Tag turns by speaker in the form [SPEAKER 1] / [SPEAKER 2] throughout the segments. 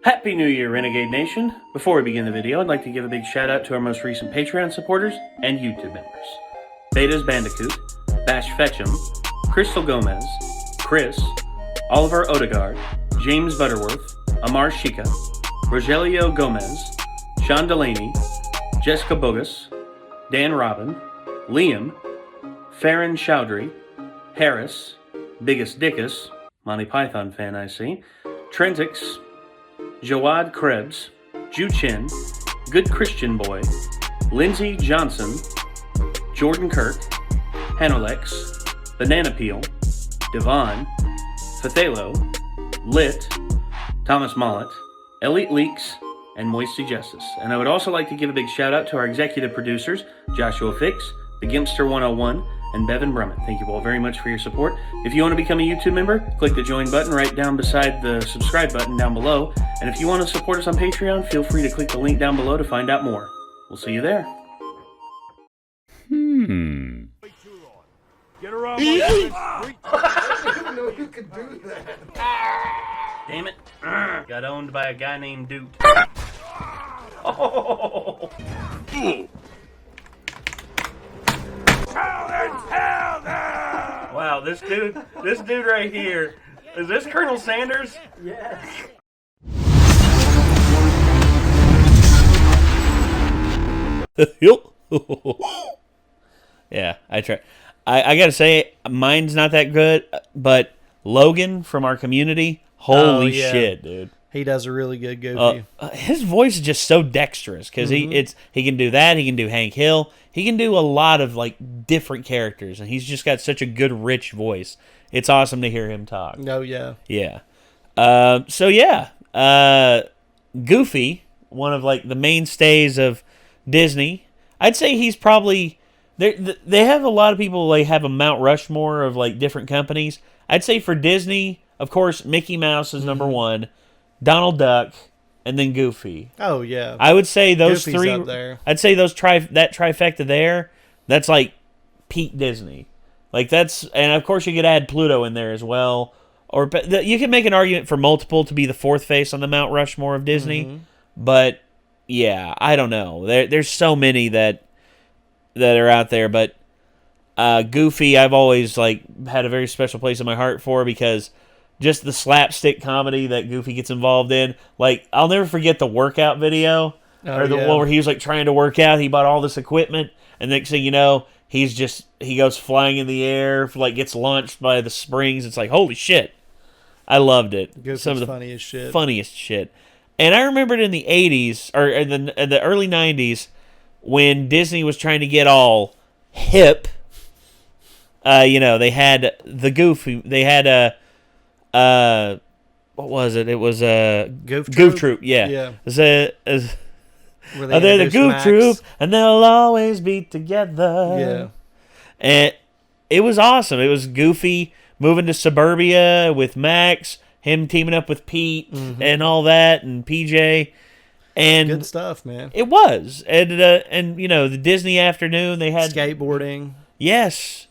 [SPEAKER 1] Happy New Year, Renegade Nation! Before we begin the video, I'd like to give a big shout out to our most recent Patreon supporters and YouTube members. Beta's Bandicoot, Bash Fetchum, Crystal Gomez, Chris, Oliver Odegaard, James Butterworth, Amar Shika, Rogelio Gomez, Sean Delaney, Jessica Bogus, Dan Robin, Liam, Farron Chowdhury, Harris, Biggest Dickus, Monty Python fan I see, Trentix, Jawad Krebs, Ju Chin, Good Christian Boy, Lindsey Johnson, Jordan Kirk, Hanolex, Banana Peel, Devon, Fathalo, Lit, Thomas Mollett, Elite Leaks, and Moisty Justice. And I would also like to give a big shout out to our executive producers, Joshua Fix, The Gimpster 101, and Bevan Brummett. Thank you all very much for your support. If you want to become a YouTube member, click the join button right down beside the subscribe button down below. And if you want to support us on Patreon, feel free to click the link down below to find out more. We'll see you there.
[SPEAKER 2] Get around my street.
[SPEAKER 3] I didn't know you could do that.
[SPEAKER 1] Damn it. Got owned by a guy named Doot. Oh. Wow, this dude right here. Is this Colonel Sanders?
[SPEAKER 3] Yes.
[SPEAKER 4] Yeah, I try. I gotta say, mine's not that good, but Logan from our community, holy shit, dude.
[SPEAKER 3] He does a really good Goofy.
[SPEAKER 4] His voice is just so dexterous because he can do that. He can do Hank Hill. He can do a lot of like different characters, and he's just got such a good, rich voice. It's awesome to hear him talk.
[SPEAKER 3] Oh yeah,
[SPEAKER 4] yeah. Goofy, one of like the mainstays of Disney. I'd say he's probably they have a lot of people like have a Mount Rushmore of like different companies. I'd say for Disney, of course, Mickey Mouse is number one. Donald Duck, and then Goofy.
[SPEAKER 3] Oh yeah,
[SPEAKER 4] I would say those
[SPEAKER 3] Goofy's
[SPEAKER 4] three.
[SPEAKER 3] Up there.
[SPEAKER 4] I'd say that trifecta there. That's like peak Disney. Like that's, and of course you could add Pluto in there as well. Or you can make an argument for multiple to be the fourth face on the Mount Rushmore of Disney. But yeah, I don't know. There's so many that are out there, but Goofy, I've always like had a very special place in my heart for because. Just the slapstick comedy that Goofy gets involved in. Like, I'll never forget the workout video. Or the one where he was, like, trying to work out. He bought all this equipment. And next thing you know, he goes flying in the air, like, gets launched by the springs. It's like, holy shit. I loved it.
[SPEAKER 3] Goofy's
[SPEAKER 4] Some of the
[SPEAKER 3] funniest shit.
[SPEAKER 4] Funniest shit. And I remembered in the 80s, or in the early 90s, when Disney was trying to get all hip. They had the Goofy. They had what was it? It was a Goof Troop. Yeah. They're the Goof Troop, and they'll always be together.
[SPEAKER 3] Yeah.
[SPEAKER 4] And it was awesome. It was Goofy moving to suburbia with Max, him teaming up with Pete and all that, and PJ. And
[SPEAKER 3] good stuff, man.
[SPEAKER 4] It was, and the Disney afternoon they had
[SPEAKER 3] skateboarding.
[SPEAKER 4] Yes,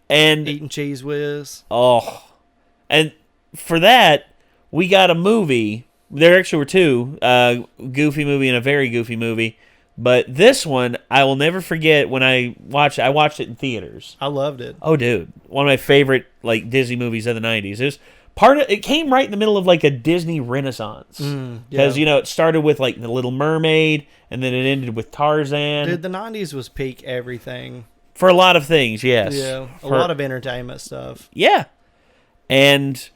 [SPEAKER 4] and
[SPEAKER 3] eating Cheese Whiz.
[SPEAKER 4] Oh, and. For that, we got a movie. There actually were two, Goofy movie and a very Goofy movie. But this one, I will never forget when I watched it in theaters.
[SPEAKER 3] I loved it.
[SPEAKER 4] Oh, dude. One of my favorite like Disney movies of the 90s. It came right in the middle of like a Disney renaissance. Because, it started with like The Little Mermaid, and then it ended with Tarzan.
[SPEAKER 3] Dude, the 90s was peak everything.
[SPEAKER 4] For a lot of things, yes.
[SPEAKER 3] Yeah, a lot of entertainment stuff.
[SPEAKER 4] Yeah. And...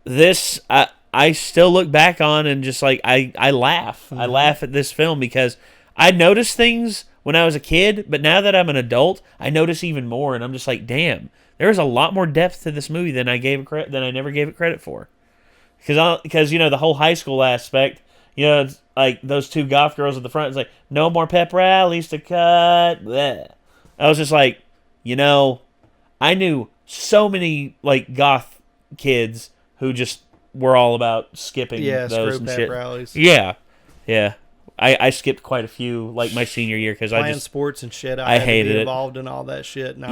[SPEAKER 4] This I still look back on and just like I laugh. I laugh at this film because I noticed things when I was a kid, but now that I'm an adult, I notice even more, and I'm just like, damn, there's a lot more depth to this movie than I never gave it credit for. Because the whole high school aspect, it's like those two goth girls at the front. It's like no more pep rallies to cut. Bleh. I was just like, I knew so many like goth kids. Who just were all about skipping those and shit.
[SPEAKER 3] Rallies.
[SPEAKER 4] Yeah. I skipped quite a few like my senior year because I just
[SPEAKER 3] sports and shit.
[SPEAKER 4] I hated
[SPEAKER 3] to be
[SPEAKER 4] it.
[SPEAKER 3] Involved in all that shit. And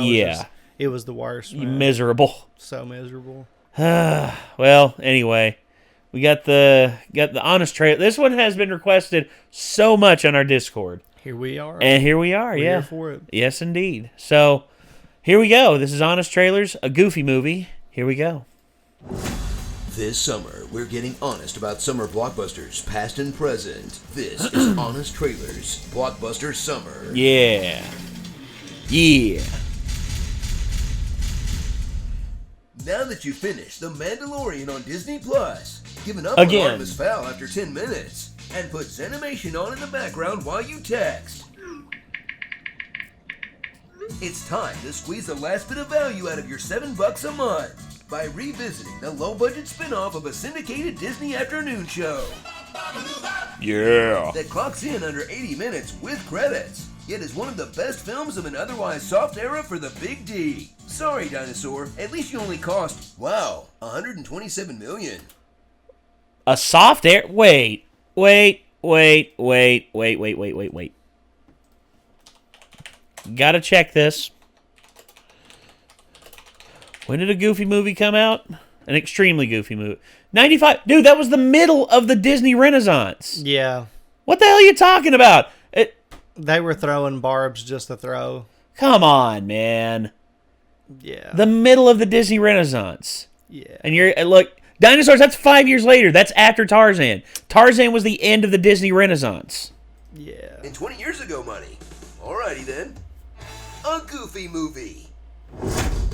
[SPEAKER 3] it was the worst. Man.
[SPEAKER 4] Miserable.
[SPEAKER 3] So miserable.
[SPEAKER 4] Well, anyway, We got the honest trailer. This one has been requested so much on our Discord.
[SPEAKER 2] Here we are.
[SPEAKER 4] And here we are,
[SPEAKER 2] We're
[SPEAKER 4] yeah.
[SPEAKER 2] here for it.
[SPEAKER 4] Yes, indeed. So, here we go. This is Honest Trailers, a Goofy movie. Here we go.
[SPEAKER 5] This summer, we're getting honest about summer blockbusters, past and present. This is Honest Trailers, Blockbuster Summer.
[SPEAKER 4] Yeah. Yeah.
[SPEAKER 5] Now that you've finished The Mandalorian on Disney Plus, giving up
[SPEAKER 4] Again.
[SPEAKER 5] on Artemis Fowl after 10 minutes, and put Zenimation on in the background while you text. It's time to squeeze the last bit of value out of your $7 a month by revisiting the low-budget spin-off of a syndicated Disney afternoon show
[SPEAKER 4] Yeah.
[SPEAKER 5] that clocks in under 80 minutes with credits, yet is one of the best films of an otherwise soft era for the Big D. Sorry, Dinosaur, at least you only cost, wow, $127 million.
[SPEAKER 4] A soft air. Wait. Gotta check this. When did a Goofy movie come out? An extremely Goofy movie. 95. Dude, that was the middle of the Disney Renaissance.
[SPEAKER 2] Yeah.
[SPEAKER 4] What the hell are you talking about?
[SPEAKER 2] They were throwing barbs just to throw.
[SPEAKER 4] Come on, man.
[SPEAKER 2] Yeah.
[SPEAKER 4] The middle of the Disney Renaissance.
[SPEAKER 2] Yeah.
[SPEAKER 4] And look, Dinosaurs, that's 5 years later. That's after Tarzan. Tarzan was the end of the Disney Renaissance.
[SPEAKER 2] Yeah.
[SPEAKER 5] And 20 years ago, money. Alrighty then. A Goofy movie.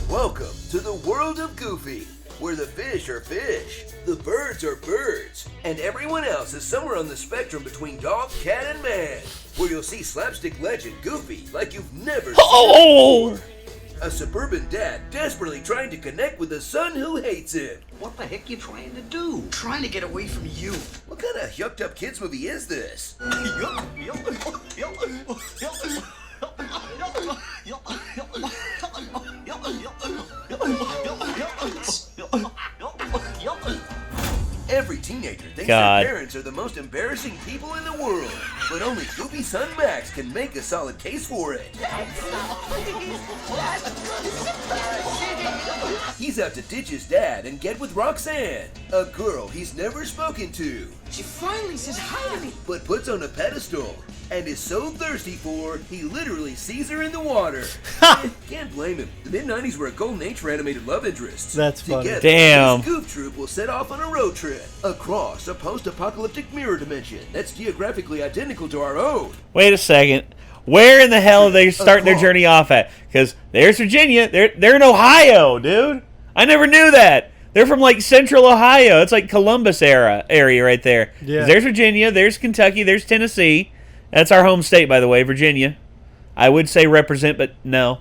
[SPEAKER 5] Welcome to the world of Goofy, where the fish are fish, the birds are birds, and everyone else is somewhere on the spectrum between dog, cat, and man, where you'll see slapstick legend Goofy like you've never seen before. A suburban dad desperately trying to connect with a son who hates him.
[SPEAKER 3] What the heck you trying to do? Trying to get away from you.
[SPEAKER 5] What kind of yucked up kids movie is this? Every teenager thinks
[SPEAKER 4] God.
[SPEAKER 5] their parents are the most embarrassing people in the world, but only Goofy son Max can make a solid case for it. He's out to ditch his dad and get with Roxanne, a girl he's never spoken to,
[SPEAKER 3] She finally says hi to me.
[SPEAKER 5] but puts on a pedestal and is so thirsty for, he literally sees her in the water. Can't blame him. The mid-90s were a golden age for animated love interests.
[SPEAKER 2] That's funny.
[SPEAKER 5] Together,
[SPEAKER 4] Damn.
[SPEAKER 5] this goof troop will set off on a road trip across a post-apocalyptic mirror dimension that's geographically identical to our own.
[SPEAKER 4] Wait a second. Where in the hell are they starting their journey off at? Because there's Virginia. They're in Ohio, dude. I never knew that. They're from like Central Ohio. It's like Columbus area right there.
[SPEAKER 2] Yeah.
[SPEAKER 4] There's Virginia. There's Kentucky. There's Tennessee. That's our home state, by the way, Virginia. I would say represent, but no.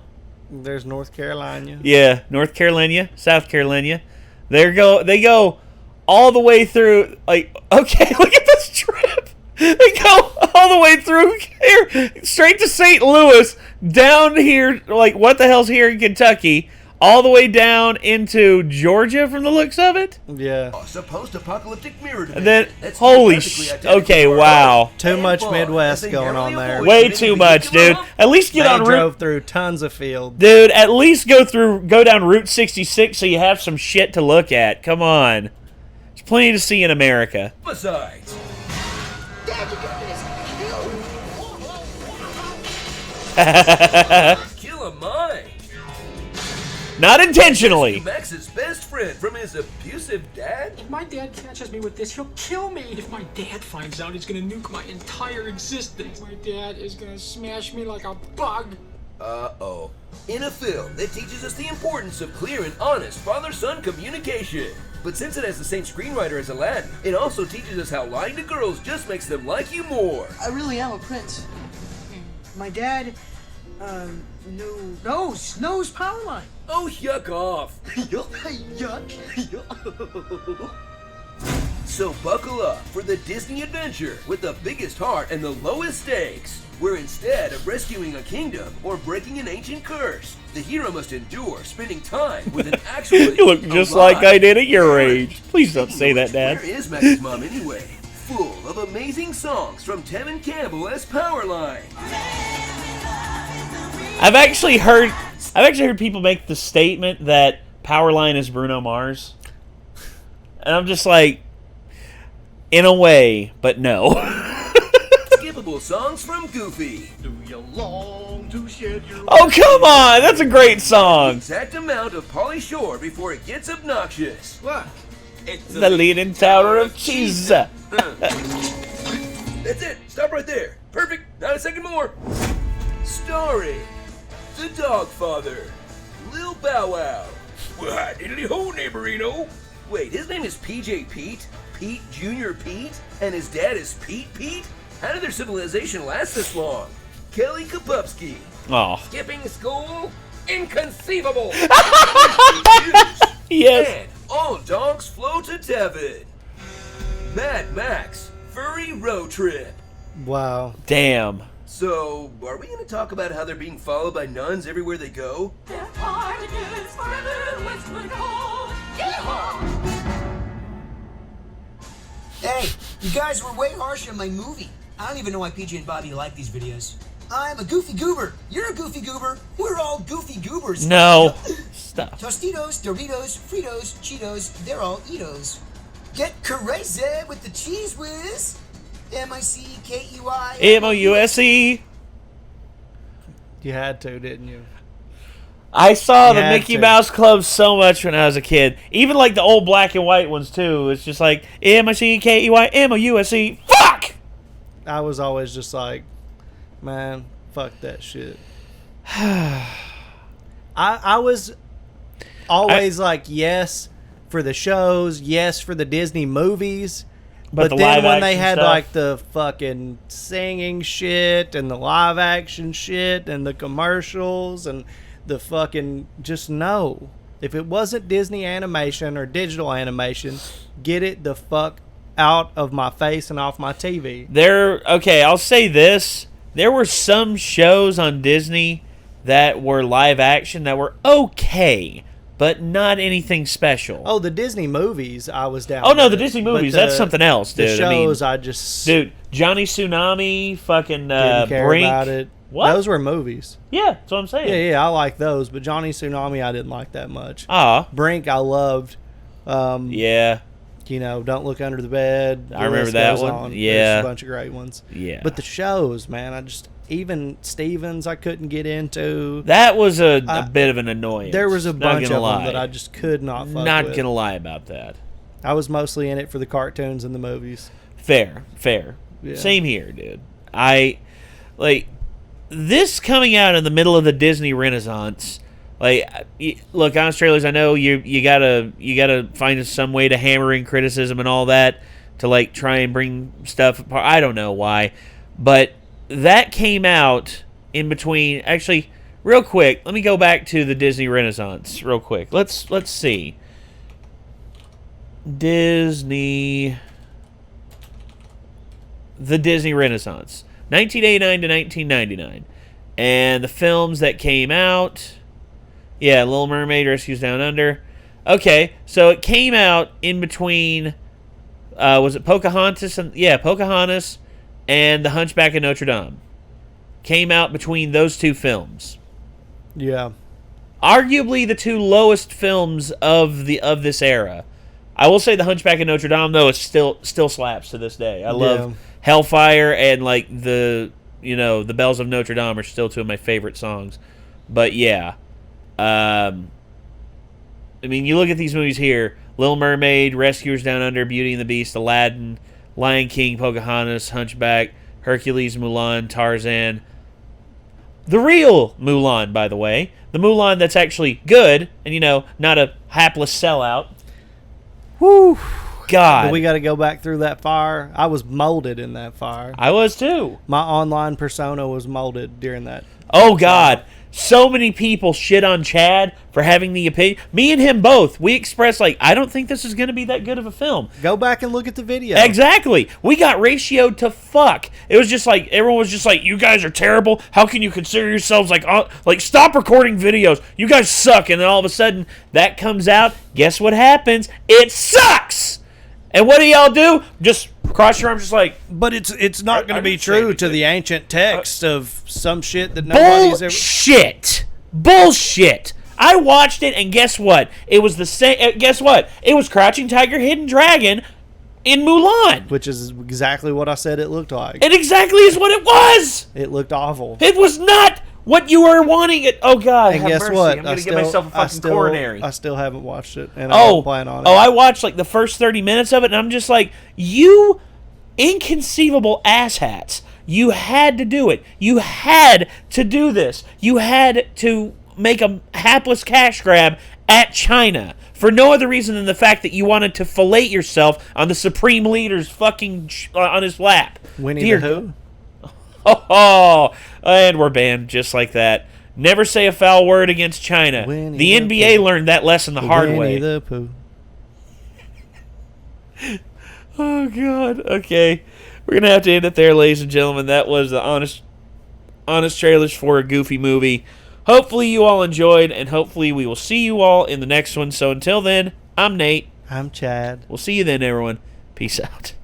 [SPEAKER 2] There's North Carolina.
[SPEAKER 4] Yeah, North Carolina, South Carolina. They go all the way through. Like, okay, look at this trip. They go all the way through here, straight to St. Louis, down here. Like, what the hell's here in Kentucky? All the way down into Georgia, from the looks of it.
[SPEAKER 2] Yeah.
[SPEAKER 5] A post-apocalyptic mirror dimension
[SPEAKER 4] And then,
[SPEAKER 5] that's
[SPEAKER 4] holy
[SPEAKER 5] geographically identical
[SPEAKER 4] okay,
[SPEAKER 5] to our
[SPEAKER 4] wow.
[SPEAKER 5] own.
[SPEAKER 2] Too
[SPEAKER 5] And
[SPEAKER 2] much
[SPEAKER 5] fun,
[SPEAKER 2] Midwest
[SPEAKER 5] as they
[SPEAKER 2] going on
[SPEAKER 5] narrowly
[SPEAKER 2] there.
[SPEAKER 5] avoid
[SPEAKER 4] Way
[SPEAKER 5] committing
[SPEAKER 4] too
[SPEAKER 5] the
[SPEAKER 4] much, dude.
[SPEAKER 5] Yakima.
[SPEAKER 4] At least get
[SPEAKER 2] They
[SPEAKER 4] on
[SPEAKER 2] drove
[SPEAKER 4] Route.
[SPEAKER 2] through tons of field.
[SPEAKER 4] Dude, at least go down Route 66 so you have some shit to look at. Come on. There's plenty to see in America.
[SPEAKER 5] Besides,
[SPEAKER 3] Dad, you got this.
[SPEAKER 5] kill a mine.
[SPEAKER 4] Not intentionally.
[SPEAKER 5] Max's best friend from his abusive dad?
[SPEAKER 6] If my dad catches me with this, he'll kill me. If my dad finds out, he's gonna nuke my entire existence. My dad is gonna smash me like a bug.
[SPEAKER 5] Uh-oh. In a film that teaches us the importance of clear and honest father-son communication. But since it has the same screenwriter as Aladdin, it also teaches us how lying to girls just makes them like you more.
[SPEAKER 7] I really am a prince. My dad, knows Powerline.
[SPEAKER 5] Oh, yuck off.
[SPEAKER 7] Yuck.
[SPEAKER 5] So buckle up for the Disney adventure with the biggest heart and the lowest stakes, where instead of rescuing a kingdom or breaking an ancient curse, the hero must endure spending time with an actually
[SPEAKER 4] You look just
[SPEAKER 5] alive
[SPEAKER 4] like I did at your
[SPEAKER 5] parent.
[SPEAKER 4] age. Please don't say that, Dad.
[SPEAKER 5] Where is Max's mom anyway? Full of amazing songs from Tevin Campbell as Powerline.
[SPEAKER 4] I've actually heard people make the statement that Powerline is Bruno Mars. And I'm just like, in a way, but no.
[SPEAKER 5] Skippable songs from Goofy.
[SPEAKER 3] Do you long to shed your
[SPEAKER 4] Oh, come on! That's a great song!
[SPEAKER 5] Exact amount of Pauly Shore before it gets obnoxious.
[SPEAKER 3] What?
[SPEAKER 5] It's
[SPEAKER 4] The Leaning Tower of Cheese.
[SPEAKER 5] That's it. Stop right there. Perfect. Not a second more. Starring the Dogfather, Lil Bow Wow. Why, diddly ho, neighborino. Wait, his name is PJ Pete? Pete Jr. Pete? And his dad is Pete Pete? How did their civilization last this long? Kelly Kapupski.
[SPEAKER 4] Oh.
[SPEAKER 5] Skipping school? Inconceivable.
[SPEAKER 4] Yes.
[SPEAKER 5] And all dogs flow to Tevin. Mad Max, Furry Road Trip.
[SPEAKER 2] Wow.
[SPEAKER 4] Damn.
[SPEAKER 5] So, are we going to talk about how they're being followed by nuns everywhere they go?
[SPEAKER 8] Hey, you guys were way harsh on my movie. I don't even know why PJ and Bobby like these videos. I'm a goofy goober. You're a goofy goober. We're all goofy goobers.
[SPEAKER 4] No. Stop.
[SPEAKER 8] Tostitos, Doritos, Fritos, Cheetos, they're all Eatos. Get crazy with the cheese whiz. M-I-C-K-E-Y.
[SPEAKER 4] M-O-U-S-E.
[SPEAKER 2] You had to, didn't you?
[SPEAKER 4] I saw the
[SPEAKER 2] You had
[SPEAKER 4] Mickey
[SPEAKER 2] to.
[SPEAKER 4] Mouse Club so much when I was a kid. Even like the old black and white ones too. It's just like M-I-C-K-E-Y, M-O-U-S-E. Fuck!
[SPEAKER 2] I was always just like, man, fuck that shit. I was always like, yes for the shows, yes for the Disney movies.
[SPEAKER 4] But the
[SPEAKER 2] then
[SPEAKER 4] live
[SPEAKER 2] when they
[SPEAKER 4] action
[SPEAKER 2] had
[SPEAKER 4] stuff?
[SPEAKER 2] like the fucking singing shit and the live action shit and the commercials and the fucking just no. If it wasn't Disney animation or digital animation, get it the fuck out of my face and off my TV.
[SPEAKER 4] Okay, I'll say this. There were some shows on Disney that were live action that were okay, but not anything special.
[SPEAKER 2] Oh, the Disney movies, I was down.
[SPEAKER 4] Oh, no,
[SPEAKER 2] with
[SPEAKER 4] the
[SPEAKER 2] it.
[SPEAKER 4] Disney
[SPEAKER 2] But
[SPEAKER 4] movies, that's something else, dude.
[SPEAKER 2] The
[SPEAKER 4] I mean,
[SPEAKER 2] shows, I just
[SPEAKER 4] dude, Johnny Tsunami, fucking
[SPEAKER 2] didn't care
[SPEAKER 4] Brink.
[SPEAKER 2] about it.
[SPEAKER 4] What?
[SPEAKER 2] Those were movies.
[SPEAKER 4] Yeah, that's what I'm saying.
[SPEAKER 2] Yeah, I like those, but Johnny Tsunami, I didn't like that much.
[SPEAKER 4] Ah,
[SPEAKER 2] Brink, I loved.
[SPEAKER 4] yeah,
[SPEAKER 2] You know, Don't Look Under the Bed.
[SPEAKER 4] I remember that one.
[SPEAKER 2] On.
[SPEAKER 4] Yeah.
[SPEAKER 2] There's a bunch of great ones.
[SPEAKER 4] yeah.
[SPEAKER 2] But the shows, man, even Stevens, I couldn't get into.
[SPEAKER 4] That was a bit of an annoyance.
[SPEAKER 2] There was a
[SPEAKER 4] Not
[SPEAKER 2] bunch of
[SPEAKER 4] gonna
[SPEAKER 2] them
[SPEAKER 4] lie.
[SPEAKER 2] that I just could not fuck
[SPEAKER 4] Not
[SPEAKER 2] with.
[SPEAKER 4] gonna lie about that.
[SPEAKER 2] I was mostly in it for the cartoons and the movies.
[SPEAKER 4] Fair.
[SPEAKER 2] Yeah.
[SPEAKER 4] Same here, dude. This coming out in the middle of the Disney Renaissance. Look, honest trailers, I know you gotta find some way to hammer in criticism and all that to try and bring stuff apart. I don't know why, but that came out in between. Actually, real quick, let me go back to the Disney Renaissance real quick. Let's see. The Disney Renaissance, 1989 to 1999, and the films that came out. Yeah, Little Mermaid, Rescues Down Under. Okay, so it came out in between. Was it Pocahontas? Pocahontas and The Hunchback of Notre Dame. Came out between those two films.
[SPEAKER 2] Yeah.
[SPEAKER 4] Arguably the two lowest films of this era. I will say The Hunchback of Notre Dame, though, it still slaps to this day. I love Hellfire and the Bells of Notre Dame are still two of my favorite songs. But yeah. I mean, you look at these movies here: Little Mermaid, Rescuers Down Under, Beauty and the Beast, Aladdin, Lion King, Pocahontas, Hunchback, Hercules, Mulan, Tarzan. The real Mulan, by the way. The Mulan that's actually good and, not a hapless sellout. Whew. God.
[SPEAKER 2] But we got to go back through that fire. I was molded in that fire.
[SPEAKER 4] I was too.
[SPEAKER 2] My online persona was molded during that.
[SPEAKER 4] Oh, God. So many people shit on Chad for having the opinion. Me and him both. We expressed, I don't think this is going to be that good of a film.
[SPEAKER 2] Go back and look at the video.
[SPEAKER 4] Exactly. We got ratioed to fuck. It was just everyone was just you guys are terrible. How can you consider yourselves stop recording videos. You guys suck. And then all of a sudden, that comes out. Guess what happens? It sucks. And what do y'all do? Just cross your arms
[SPEAKER 2] But it's not going to be true to the ancient text of some shit that nobody's ever...
[SPEAKER 4] Bullshit. I watched it, and guess what? It was the same. Guess what? It was Crouching Tiger, Hidden Dragon in Mulan.
[SPEAKER 2] Which is exactly what I said it looked like.
[SPEAKER 4] It exactly is what it was.
[SPEAKER 2] It looked awful.
[SPEAKER 4] It was not what you were wanting it. Oh, God.
[SPEAKER 2] And
[SPEAKER 4] have
[SPEAKER 2] guess
[SPEAKER 4] mercy.
[SPEAKER 2] what?
[SPEAKER 4] I'm going to get myself a fucking coronary.
[SPEAKER 2] I still haven't watched it, and I don't plan on it.
[SPEAKER 4] Oh, I watched like the first 30 minutes of it, and I'm just like, you inconceivable asshats. You had to do it. You had to do this. You had to make a hapless cash grab at China for no other reason than the fact that you wanted to fillet yourself on the Supreme Leader's fucking on his lap.
[SPEAKER 2] Winnie the Who?
[SPEAKER 4] Oh, and we're banned just like that. Never say a foul word against China.
[SPEAKER 2] Winnie
[SPEAKER 4] the
[SPEAKER 2] the
[SPEAKER 4] NBA
[SPEAKER 2] Pooh.
[SPEAKER 4] learned that lesson the hard
[SPEAKER 2] Winnie
[SPEAKER 4] way.
[SPEAKER 2] the Pooh.
[SPEAKER 4] Oh, God. Okay. We're going to have to end it there, ladies and gentlemen. That was the honest trailers for a Goofy movie. Hopefully you all enjoyed, and hopefully we will see you all in the next one. So until then, I'm Nate.
[SPEAKER 2] I'm Chad.
[SPEAKER 4] We'll see you then, everyone. Peace out.